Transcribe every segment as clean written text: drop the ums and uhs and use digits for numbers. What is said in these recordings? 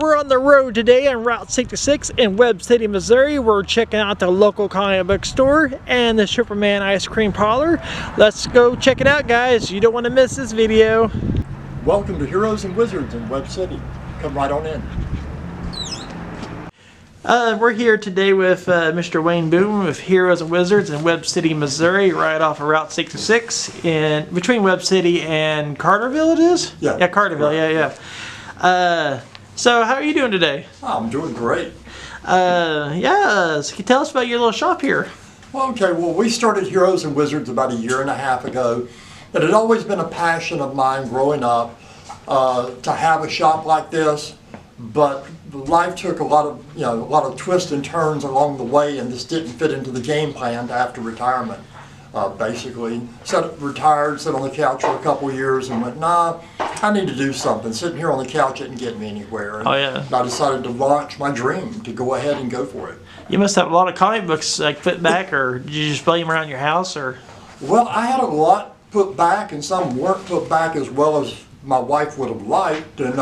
We're on the road today on Route 66 in Webb City, Missouri. We're checking out the local comic book store and the Superman Ice Cream Parlor. Let's go check it out, guys. You don't want to miss this video. Welcome to Heroes and Wizards in Webb City. Come right on in. We're here today with Mr. Wayne Boone with Heroes and Wizards in Webb City, Missouri, right off of Route 66 in between Webb City and Carterville. It is? Yeah, Carterville. Yeah. So how are you doing today? I'm doing great. So can you tell us about your little shop here? Okay, well, we started Heroes and Wizards about a year and a half ago. It had always been a passion of mine growing up to have a shop like this, but life took a lot of twists and turns along the way, and this didn't fit into the game plan after retirement. Basically, retired, sat on the couch for a couple of years, and went, nah, I need to do something. Sitting here on the couch didn't get me anywhere. And I decided to launch my dream, to go ahead and go for it. You must have a lot of comic books like put back, or did you just play them around your house, or? Well, I had a lot put back, and some weren't put back as well as my wife would have liked. And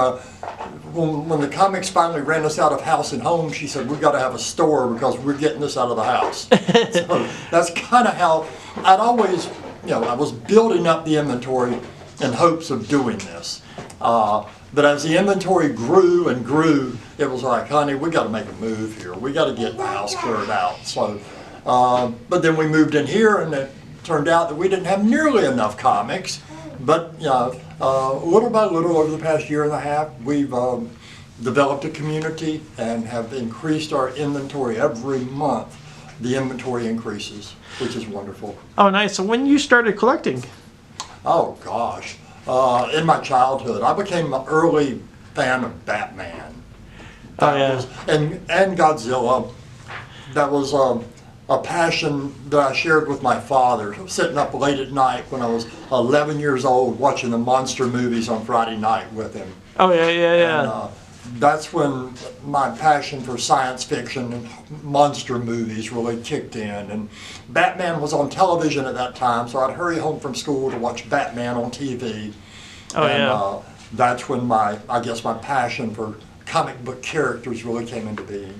when the comics finally ran us out of house and home, she said, we've got to have a store because we're getting this out of the house. So that's kind of how I'd always, I was building up the inventory in hopes of doing this. But as the inventory grew and grew, it was like, honey, we got to make a move here. We got to get the house cleared out. So, but then we moved in here, and it turned out that we didn't have nearly enough comics. But little by little, over the past year and a half, we've developed a community and have increased our inventory every month. The inventory increases, which is wonderful. Oh, nice. So when you started collecting? Oh, gosh. In my childhood, I became an early fan of Batman. And Godzilla. That was a passion that I shared with my father, sitting up late at night when I was 11 years old watching the monster movies on Friday night with him. Oh, yeah. And, that's when my passion for science fiction and monster movies really kicked in. And Batman was on television at that time, so I'd hurry home from school to watch Batman on TV. That's when my passion for comic book characters really came into being.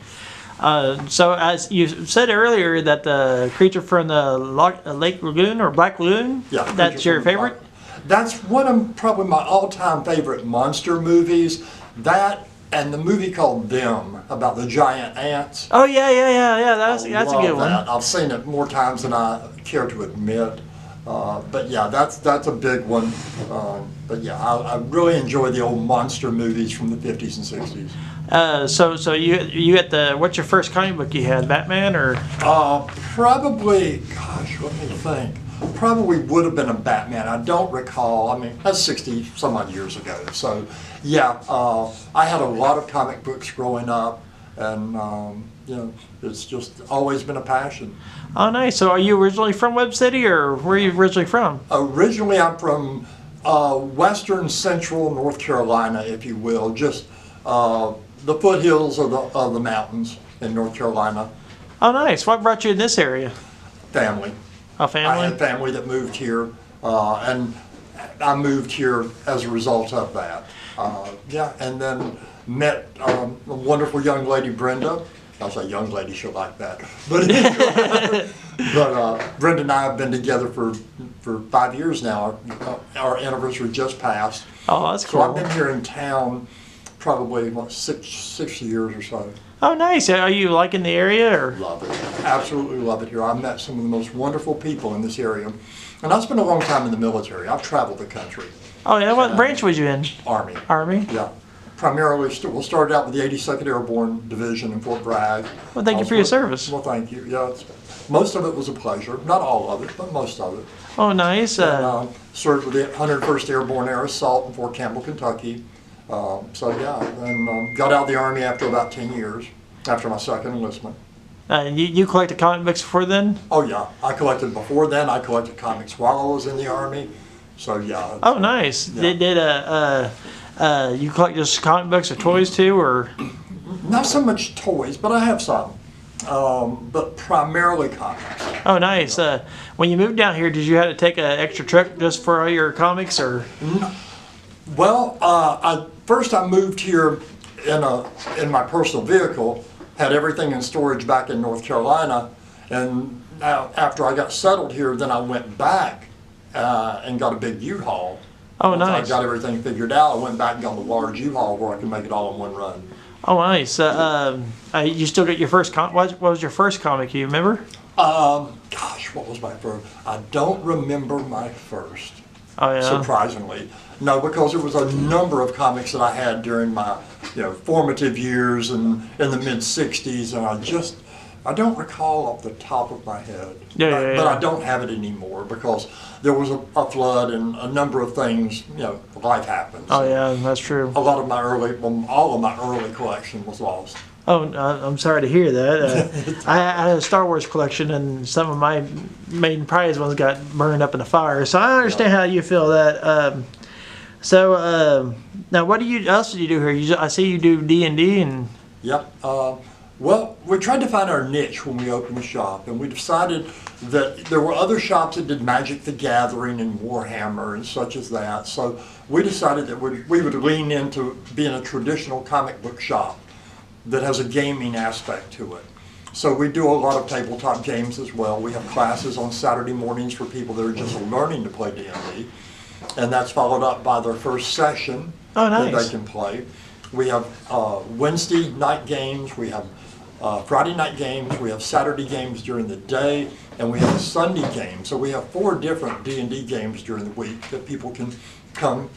So as you said earlier that the creature from the Lake Lagoon or Black Lagoon, that's your favorite? That's one of probably my all-time favorite monster movies. That and the movie called Them, about the giant ants. Oh yeah. That's a good one. I've seen it more times than I care to admit. But yeah, that's a big one. But yeah, I really enjoy the old monster movies from the 50s and 60s. So you had what's your first comic book you had, Batman or? Probably, gosh, let me think. Probably would have been a Batman. I don't recall. I mean, that's 60 some odd years ago. So yeah, I had a lot of comic books growing up, and it's just always been a passion. Oh, nice. So are you originally from Webb City, or where are you originally from? Originally, I'm from western central North Carolina, if you will, just the foothills of the mountains in North Carolina. Oh, nice. What brought you in this area? Family. A family? I had family that moved here, and I moved here as a result of that. And then met a wonderful young lady, Brenda. I'll say young lady, she'll like that. But Brenda and I have been together for 5 years now. Our anniversary just passed. Oh, that's cool. So I've been here in town probably, six years or so. Oh, nice. Are you liking the area? Or? Love it. Absolutely love it here. I've met some of the most wonderful people in this area. And I spent a long time in the military. I've traveled the country. Oh, yeah. What branch was you in? Army. Army? Yeah. Primarily, we started out with the 82nd Airborne Division in Fort Bragg. Well, thank you for your service. Well, thank you. Yeah, most of it was a pleasure. Not all of it, but most of it. Oh, nice. Served with the 101st Airborne Air Assault in Fort Campbell, Kentucky. And got out of the Army after about 10 years, after my second enlistment. You collected comic books before then? Oh, yeah. I collected before then. I collected comics while I was in the Army. So, yeah. Oh, nice. Yeah. You collect just comic books or toys too, or? Not so much toys, but I have some. But primarily comics. Oh, nice. When you moved down here, did you have to take an extra truck just for all your comics, or? Well, first I moved here in my personal vehicle, had everything in storage back in North Carolina, and now after I got settled here, then I went back and got a big U-Haul. Oh, Once nice. I got everything figured out, I went back and got a large U-Haul where I can make it all in one run. Oh, nice. You still got your first what was your first comic? You remember? Gosh, what was my first? I don't remember my first. Oh yeah. Surprisingly, no, because there was a number of comics that I had during my, formative years and in the mid '60s, and I don't recall off the top of my head. But I don't have it anymore because there was a flood and a number of things. Life happens. Oh yeah, that's true. A lot of my all of my early collection was lost. Oh, I'm sorry to hear that. I had a Star Wars collection, and some of my main prize ones got burned up in the fire. So I understand how you feel that. Now, what else do you do here? I see you do D&D and. Yep. Well, we tried to find our niche when we opened the shop, and we decided that there were other shops that did Magic the Gathering and Warhammer and such as that. So we decided that we would lean into being a traditional comic book shop that has a gaming aspect to it. So we do a lot of tabletop games as well. We have classes on Saturday mornings for people that are just learning to play D&D, and that's followed up by their first session that they can play. We have Wednesday night games, we have Friday night games, we have Saturday games during the day, and we have a Sunday game. So we have 4 different D&D games during the week that people can come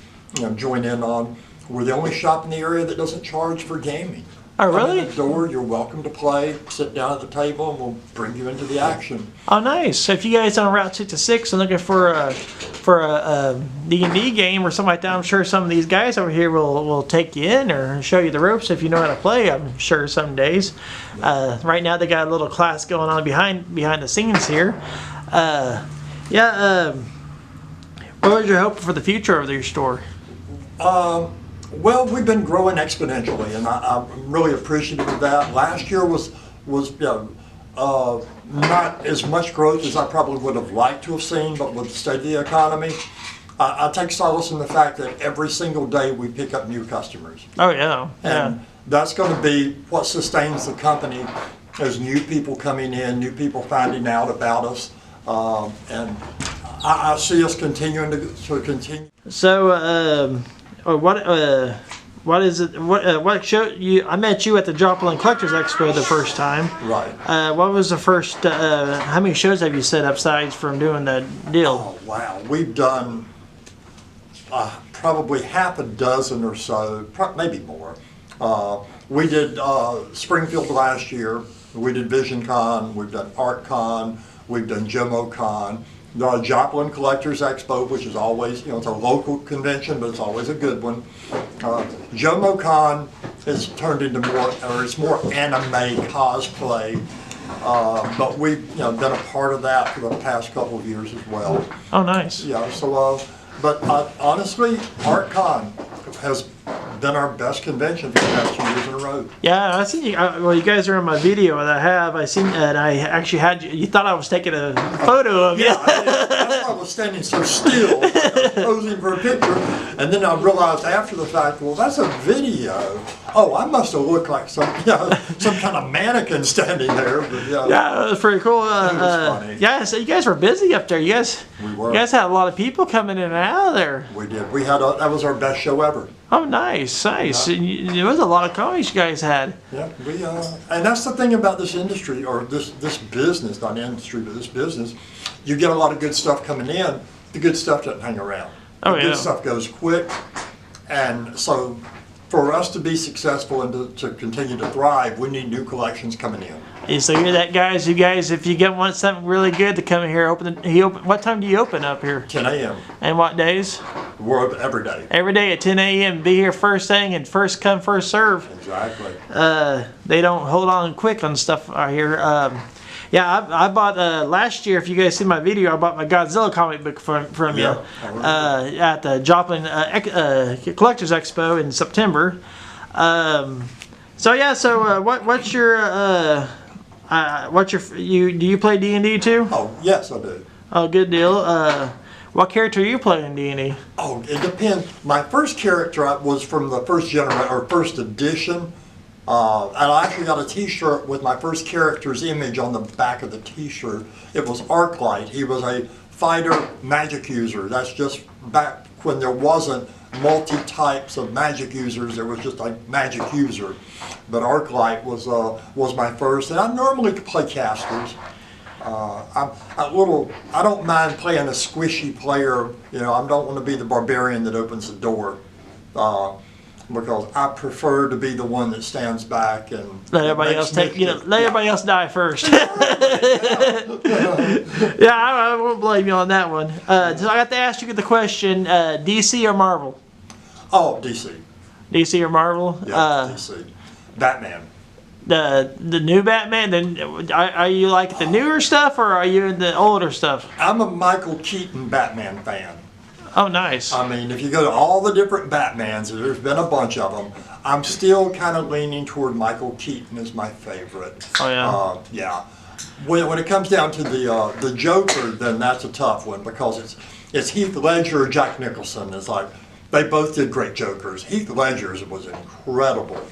join in on. We're the only shop in the area that doesn't charge for gaming. Oh, really? Come in the door, you're welcome to play, sit down at the table, and we'll bring you into the action. Oh, nice. So if you guys on Route 66 and looking for a D&D game or something like that, I'm sure some of these guys over here will take you in or show you the ropes if you know how to play. I'm sure some days. Right now they got a little class going on behind the scenes here. What was your hope for the future of your store? Well, we've been growing exponentially, and I'm really appreciative of that. Last year was not as much growth as I probably would have liked to have seen, but with the state of the economy, I take solace in the fact that every single day we pick up new customers. Oh yeah, And that's going to be what sustains the company, is new people coming in, new people finding out about us, and I see us continuing to continue. So, what is it? What show you? I met you at the Joplin Collectors Expo the first time. Right. What was the first? How many shows have you set up aside from doing that deal? Oh wow, we've done probably half a dozen or so, maybe more. We did Springfield last year. We did VisionCon. We've done ArtCon. We've done JomoCon. The Joplin Collectors Expo, which is always, it's a local convention, but it's always a good one. JomoCon has turned into it's more anime cosplay, but we've been a part of that for the past couple of years as well. Oh, nice. Yeah, so, but honestly, ArtCon has been our best convention for the past 2 years in a row. Yeah, I seen you. Well, you guys are in my video that I have. I seen, and I actually had you. You thought I was taking a photo of you. Yeah, that's why I was standing so still, posing for a picture, and then I realized after the fact, well, that's a video. Oh, I must have looked like some kind of mannequin standing there. But Yeah, it was pretty cool. It was funny. Yeah, so you guys were busy up there. We were. You guys had a lot of people coming in and out of there. We did. We had that was our best show ever. Oh, nice. And there was a lot of comics you guys had. Yeah, and that's the thing about this industry, or this business, not industry, but this business. You get a lot of good stuff coming in. The good stuff doesn't hang around. Oh, The good stuff goes quick, and so for us to be successful and to continue to thrive, we need new collections coming in. So you're that guys. You guys, if you want something really good to come in here, what time do you open up here? 10 a.m. And what days? We're open every day. Every day at 10 a.m. Be here first thing and first come, first serve. Exactly. They don't hold on quick on stuff out here. I bought last year. If you guys see my video, I bought my Godzilla comic book from you at the Joplin Collectors Expo in September. Do you play D&D too? Oh yes, I do. Oh, good deal. What character are you playing in D&D? Oh, it depends. My first character was from the first edition. And I actually got a T-shirt with my first character's image on the back of the T-shirt. It was Arclight. He was a fighter magic user. That's just back when there wasn't multi-types of magic users. There was just a magic user. But Arclight was my first. And I normally play casters. I don't mind playing a squishy player. You know, I don't want to be the barbarian that opens the door. Because I prefer to be the one that stands back and let everybody else let everybody else die first. Yeah, I won't blame you on that one. So I got to ask you the question: DC or Marvel? Oh, DC. DC or Marvel? Yeah, DC. Batman. The new Batman. Then are you like the newer stuff or are you in the older stuff? I'm a Michael Keaton Batman fan. Oh, nice. I mean, if you go to all the different Batmans, there's been a bunch of them. I'm still kind of leaning toward Michael Keaton as my favorite. Oh, yeah? Yeah. When it comes down to the Joker, then that's a tough one because it's Heath Ledger or Jack Nicholson. It's like, they both did great Jokers. Heath Ledger's was incredible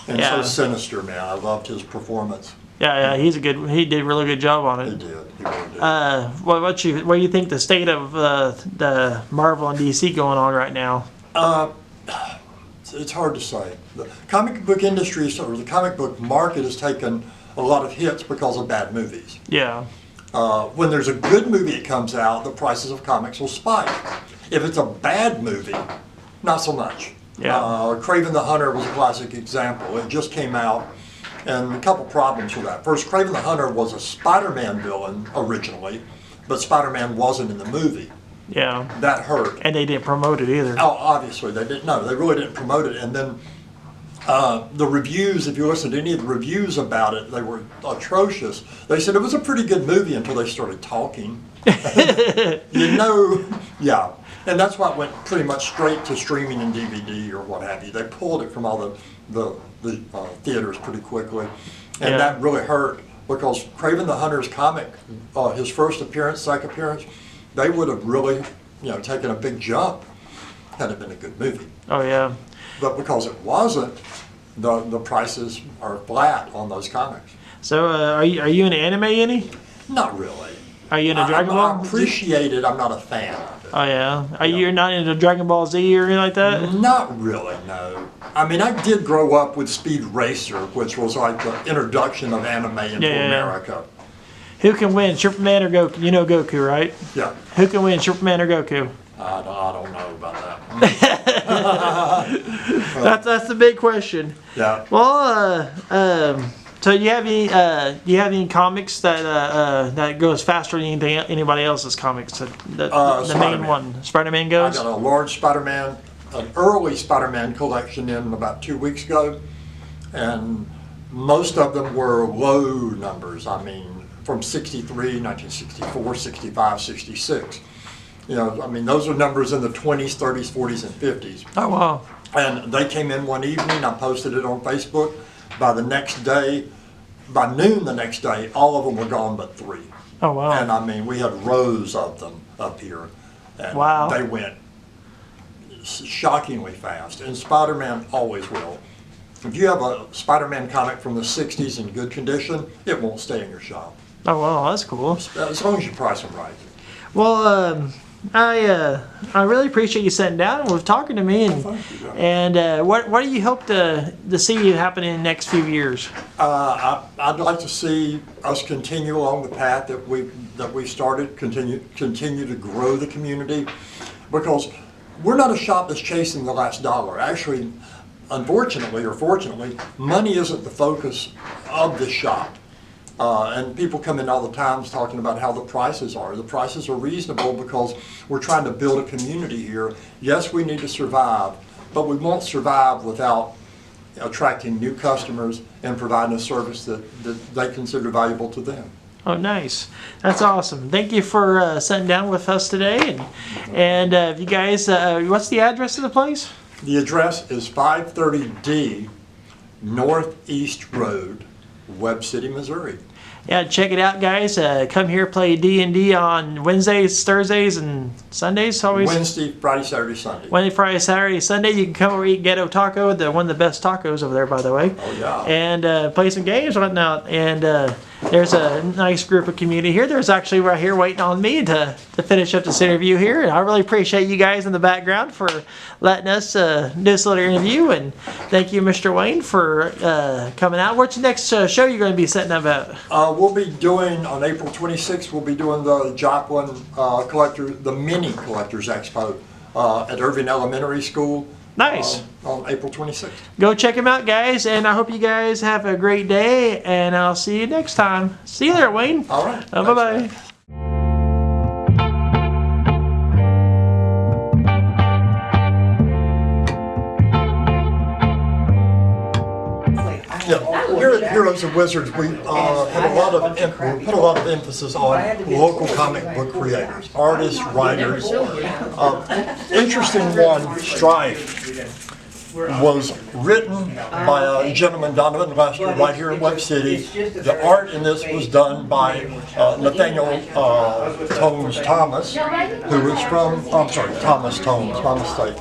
and so sinister, man. I loved his performance. Yeah, he did a really good job on it. He really did. What do you think the state of the Marvel and DC going on right now? It's hard to say. The comic book industry, or the comic book market, has taken a lot of hits because of bad movies. Yeah. When there's a good movie that comes out, the prices of comics will spike. If it's a bad movie, not so much. Yeah. Kraven the Hunter was a classic example. It just came out. And a couple problems with that. First, Kraven the Hunter was a Spider-Man villain originally, but Spider-Man wasn't in the movie. Yeah. That hurt. And they didn't promote it either. Oh, obviously they didn't. No, they really didn't promote it. And then the reviews, if you listen to any of the reviews about it, they were atrocious. They said it was a pretty good movie until they started talking. Yeah. And that's why it went pretty much straight to streaming and DVD or what have you. They pulled it from all the theaters pretty quickly, and that really hurt because Kraven the Hunter's comic, his first appearance, second appearance, they would have really, taken a big jump had it been a good movie. Oh yeah. But because it wasn't, the prices are flat on those comics. So are you into anime any? Not really. Are you into Dragon Ball? I appreciate it. I'm not a fan of it. Oh yeah. You're not into Dragon Ball Z or anything like that? Not really, no. I mean, I did grow up with Speed Racer, which was like the introduction of anime into America. Who can win, Superman or Goku? You know Goku, right? Yeah. Who can win, Superman or Goku? I don't know about that. That's the big question. Yeah. Well, so do you have any comics that goes faster than anybody else's comics? The main one, Spider-Man goes. I got a large Spider-Man, an early Spider-Man collection in about 2 weeks ago, and most of them were low numbers. I mean, from 63, 1964, 65, 66. I mean, those are numbers in the 20s, 30s, 40s, and 50s. Oh wow! And they came in one evening. I posted it on Facebook. By the next day, by noon the next day, all of them were gone but 3. Oh wow! And I mean, we had rows of them up here. And wow! They went shockingly fast. And Spider-Man always will. If you have a Spider-Man comic from the 60s in good condition, it won't stay in your shop. Oh wow, that's cool. As long as you price them right. Well, I really appreciate you sitting down and talking to me. And what do you hope to see happen in the next few years? I'd like to see us continue along the path that we started, continue to grow the community, because we're not a shop that's chasing the last dollar. Actually, unfortunately or fortunately, money isn't the focus of the shop. And people come in all the time talking about how the prices are. The prices are reasonable because we're trying to build a community here. Yes, we need to survive, but we won't survive without attracting new customers and providing a service that they consider valuable to them. Oh, nice. That's awesome. Thank you for sitting down with us today. And if you guys, what's the address of the place? The address is 530D Northeast Road, Webb City, Missouri. Yeah, check it out, guys. Come here, play D&D on Wednesdays, Thursdays, and Sundays. Always Wednesday, Friday, Saturday, Sunday. Wednesday, Friday, Saturday, Sunday. You can come over eat Ghetto Taco, one of the best tacos over there, by the way. Oh, yeah. And play some games and whatnot. And there's a nice group of community here. There's actually right here waiting on me to finish up this interview here. And I really appreciate you guys in the background for letting us do this little interview. And thank you, Mr. Wayne, for coming out. What's the next show you're going to be setting up at? We'll be doing, on April 26th, we'll be doing the Joplin the Mini Collectors Expo at Irving Elementary School. Nice. On April 26th. Go check them out, guys, and I hope you guys have a great day, and I'll see you next time. See you there, Wayne. All right. Bye-bye. Yeah, here at Heroes of Wizards, we put a lot of emphasis on local comic book creators, artists, writers. Interesting one, Strife, was written by a gentleman, Donovan Lester, right here in Webb City. The art in this was done by Nathaniel Tomes Thomas, who is from, Thomas Tomes, my mistake.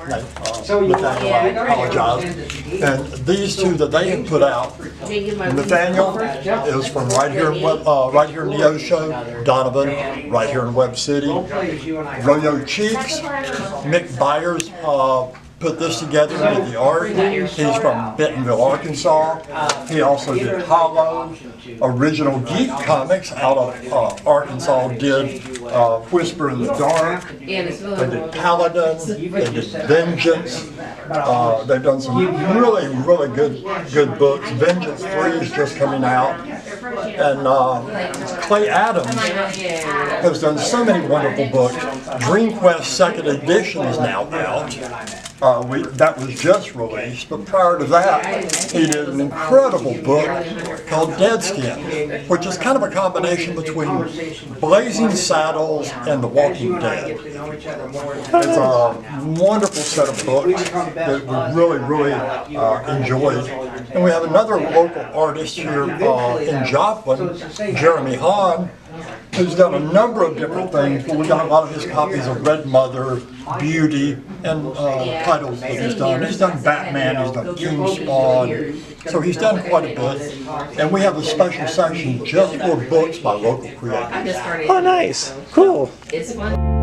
Nathaniel, I apologize. And these two that they have put out, Nathaniel is from right here in the Osho, Donovan, right here in Webb City. Royo Cheeks, Mick Byers, put this together with the art. He's from Bentonville, Arkansas. He also did Hollow. Original Geek Comics out of Arkansas did Whisper in the Dark. They did Paladin. They did Vengeance. They've done some really, really good books. Vengeance 3 is just coming out. And Clay Adams has done so many wonderful books. Dream Quest 2nd edition is now out. That was just released, but prior to that, he did an incredible book called Deadskin, which is kind of a combination between Blazing Saddles and The Walking Dead. It's a wonderful set of books that we really enjoyed. And we have another local artist here in Joplin, Jeremy Hahn, who's done a number of different things, but we got a lot of his copies of Red Mother, Beauty, and titles that he's done. He's done Batman, he's done King Spawn, so he's done quite a bit. And we have a special section just for books by local creators. Oh, nice. Cool. It's fun.